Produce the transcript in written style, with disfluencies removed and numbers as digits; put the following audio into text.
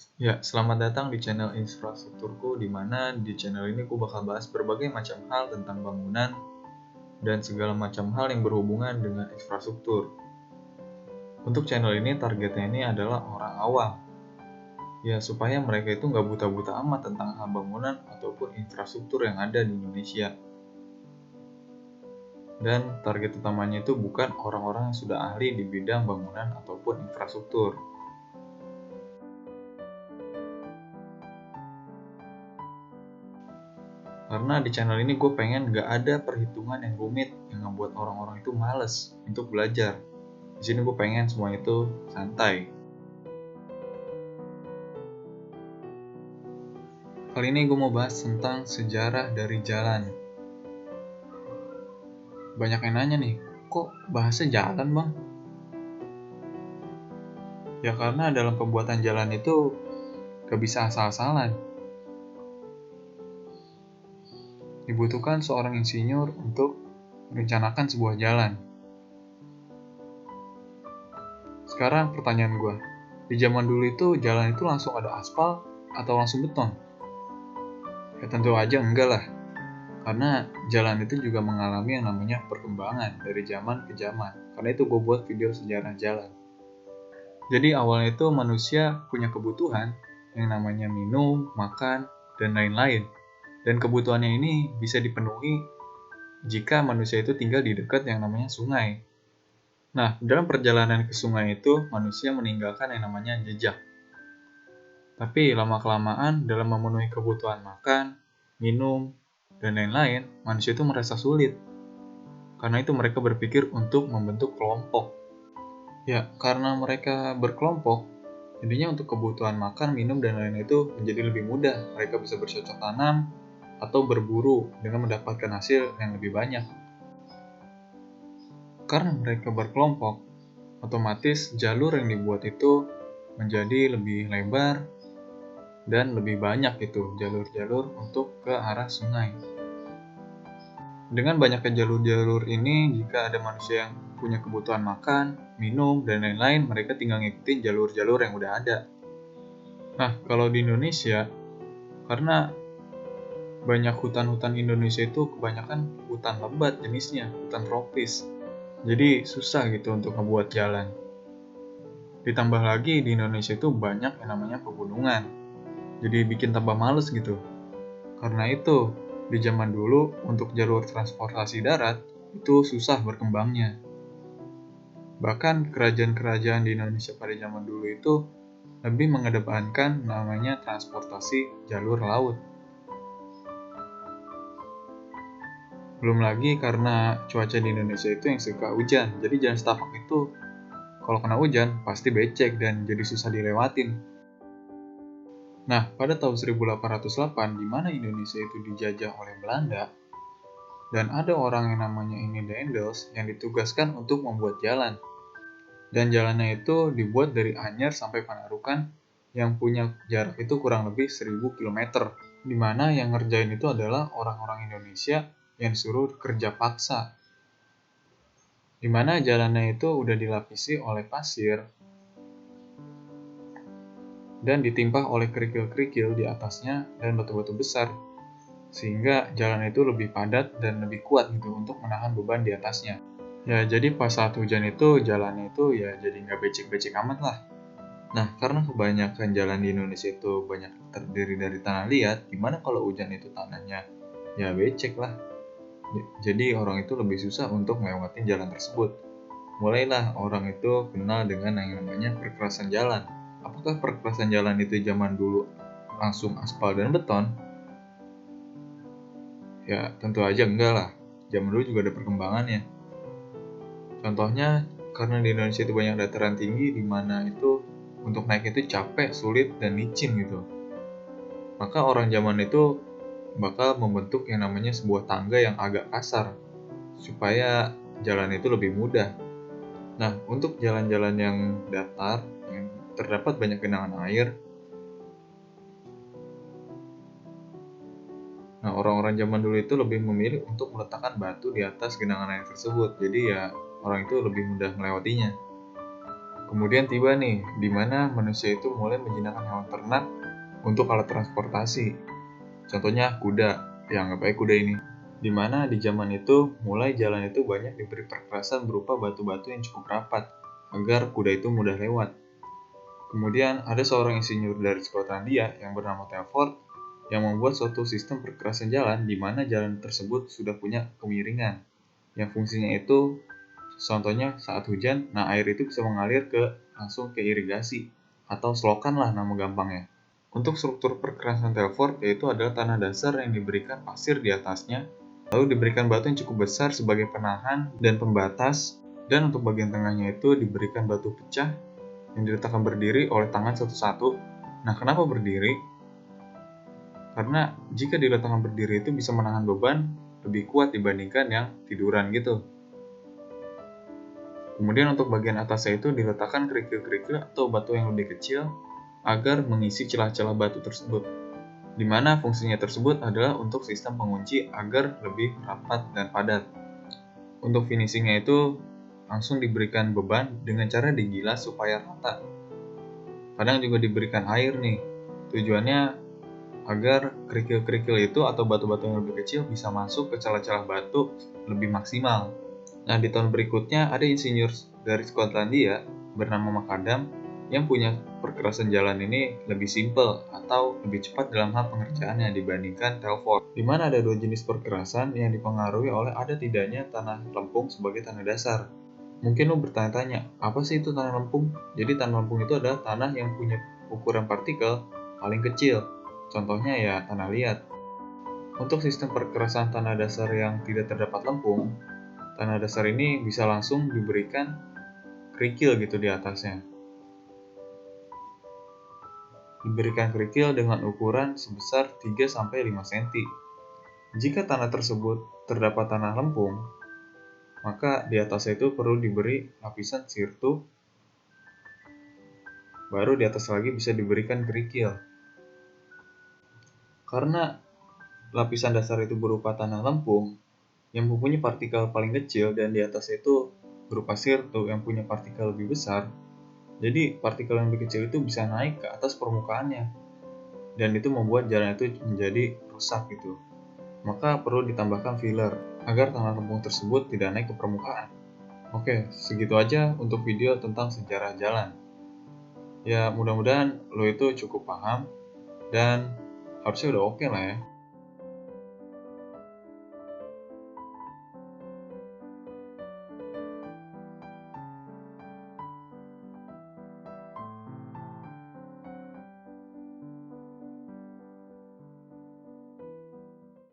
Ya, selamat datang di channel infrastrukturku, di mana di channel ini aku bakal bahas berbagai macam hal tentang bangunan dan segala macam hal yang berhubungan dengan infrastruktur. Untuk channel ini, targetnya ini adalah orang awam. Ya, supaya mereka itu nggak buta-buta amat tentang hal bangunan ataupun infrastruktur yang ada di Indonesia. Dan target utamanya itu bukan orang-orang yang sudah ahli di bidang bangunan ataupun infrastruktur. Karena di channel ini gue pengen gak ada perhitungan yang rumit yang membuat orang-orang itu males untuk belajar. Di sini gue pengen semua itu santai. Kali ini gue mau bahas tentang sejarah dari jalan. Banyak yang nanya nih, kok bahasnya jalan bang? Ya karena dalam pembuatan jalan itu gak bisa asal-asalan. Dibutuhkan seorang insinyur untuk merencanakan sebuah jalan. Sekarang pertanyaan gue, di zaman dulu itu jalan itu langsung ada aspal atau langsung beton? Ya tentu aja enggak lah, karena jalan itu juga mengalami yang namanya perkembangan dari zaman ke zaman. Karena itu gue buat video sejarah jalan. Jadi awalnya itu manusia punya kebutuhan yang namanya minum, makan, dan lain-lain. Dan kebutuhannya ini bisa dipenuhi jika manusia itu tinggal di dekat yang namanya sungai. Nah, dalam perjalanan ke sungai itu, manusia meninggalkan yang namanya jejak. Tapi lama-kelamaan dalam memenuhi kebutuhan makan, minum, dan lain-lain, manusia itu merasa sulit. Karena itu mereka berpikir untuk membentuk kelompok. Ya, karena mereka berkelompok, jadinya untuk kebutuhan makan, minum, dan lain-lain itu menjadi lebih mudah. Mereka bisa bercocok tanam atau berburu dengan mendapatkan hasil yang lebih banyak. Karena mereka berkelompok, otomatis jalur yang dibuat itu menjadi lebih lebar dan lebih banyak itu jalur-jalur untuk ke arah sungai. Dengan banyaknya jalur-jalur ini, jika ada manusia yang punya kebutuhan makan, minum, dan lain-lain, mereka tinggal ngikutin jalur-jalur yang udah ada. Nah, kalau di Indonesia, karena banyak hutan-hutan Indonesia itu kebanyakan hutan lebat jenisnya, hutan tropis. Jadi susah gitu untuk ngebuat jalan. Ditambah lagi di Indonesia itu banyak yang namanya pegunungan. Jadi bikin tambah males gitu. Karena itu, di zaman dulu untuk jalur transportasi darat itu susah berkembangnya. Bahkan kerajaan-kerajaan di Indonesia pada zaman dulu itu lebih mengedepankan namanya transportasi jalur laut. Belum lagi karena cuaca di Indonesia itu yang suka hujan. Jadi jalan setapak itu kalau kena hujan pasti becek dan jadi susah dilewatin. Nah, pada tahun 1808 di mana Indonesia itu dijajah oleh Belanda, dan ada orang yang namanya ini Daendels yang ditugaskan untuk membuat jalan. Dan jalannya itu dibuat dari Anyer sampai Panarukan yang punya jarak itu kurang lebih 1000 km. Di mana yang ngerjain itu adalah orang-orang Indonesia yang suruh kerja paksa. Di mana jalannya itu udah dilapisi oleh pasir dan ditimpa oleh kerikil-kerikil di atasnya dan batu-batu besar. Sehingga jalan itu lebih padat dan lebih kuat gitu untuk menahan beban di atasnya. Ya, jadi pas saat hujan itu jalannya itu ya jadi nggak becek-becek amat lah. Nah, karena kebanyakan jalan di Indonesia itu banyak terdiri dari tanah liat, gimana kalau hujan itu tanahnya ya becek lah. Jadi orang itu lebih susah untuk melewati jalan tersebut. Mulailah orang itu kenal dengan yang namanya perkerasan jalan. Apakah perkerasan jalan itu zaman dulu langsung aspal dan beton? Ya tentu aja enggak lah. Zaman dulu juga ada perkembangannya. Contohnya karena di Indonesia itu banyak dataran tinggi di mana itu untuk naik itu capek, sulit, dan licin gitu. Maka orang zaman itu bakal membentuk yang namanya sebuah tangga yang agak kasar supaya jalan itu lebih mudah. Nah, untuk jalan-jalan yang datar yang terdapat banyak genangan air, nah orang-orang zaman dulu itu lebih memilih untuk meletakkan batu di atas genangan air tersebut. Jadi ya orang itu lebih mudah melewatinya. Kemudian tiba nih, di mana manusia itu mulai menjinakkan hewan ternak untuk alat transportasi. Contohnya kuda, ya anggap aja kuda ini. Di mana di zaman itu, mulai jalan itu banyak diberi perkerasan berupa batu-batu yang cukup rapat, agar kuda itu mudah lewat. Kemudian ada seorang insinyur dari Skotlandia yang bernama Telford yang membuat suatu sistem perkerasan jalan di mana jalan tersebut sudah punya kemiringan. Yang fungsinya itu, contohnya saat hujan, nah air itu bisa mengalir langsung ke irigasi, atau selokan lah nama gampangnya. Untuk struktur perkerasan Telford yaitu adalah tanah dasar yang diberikan pasir di atasnya, lalu diberikan batu yang cukup besar sebagai penahan dan pembatas, dan untuk bagian tengahnya itu diberikan batu pecah yang diletakkan berdiri oleh tangan satu-satu. Nah, kenapa berdiri? Karena jika diletakkan berdiri itu bisa menahan beban lebih kuat dibandingkan yang tiduran gitu. Kemudian untuk bagian atasnya itu diletakkan kerikil-kerikil atau batu yang lebih kecil agar mengisi celah-celah batu tersebut. Di mana fungsinya tersebut adalah untuk sistem pengunci agar lebih rapat dan padat. Untuk finishingnya itu langsung diberikan beban dengan cara digilas supaya rata. Kadang juga diberikan air nih. Tujuannya agar kerikil-kerikil itu atau batu-batu yang lebih kecil bisa masuk ke celah-celah batu lebih maksimal. Nah, di tahun berikutnya ada insinyur dari Skotlandia bernama Macadam yang punya perkerasan jalan ini lebih simpel atau lebih cepat dalam hal pengerjaannya dibandingkan Telford. Di mana ada dua jenis perkerasan yang dipengaruhi oleh ada tidaknya tanah lempung sebagai tanah dasar. Mungkin lo bertanya-tanya, apa sih itu tanah lempung? Jadi tanah lempung itu adalah tanah yang punya ukuran partikel paling kecil. Contohnya ya tanah liat. Untuk sistem perkerasan tanah dasar yang tidak terdapat lempung, tanah dasar ini bisa langsung diberikan kerikil gitu di atasnya. Diberikan kerikil dengan ukuran sebesar 3-5 cm. Jika tanah tersebut terdapat tanah lempung, maka di atasnya itu perlu diberi lapisan sirtu, baru di atas lagi bisa diberikan kerikil. Karena lapisan dasar itu berupa tanah lempung, yang mempunyai partikel paling kecil dan di atas itu berupa sirtu yang punya partikel lebih besar, jadi partikel yang lebih kecil itu bisa naik ke atas permukaannya dan itu membuat jalan itu menjadi rusak gitu. Maka perlu ditambahkan filler agar tanah lempung tersebut tidak naik ke permukaan. Oke, segitu aja untuk video tentang sejarah jalan. Ya mudah-mudahan lo itu cukup paham dan harusnya udah oke lah ya.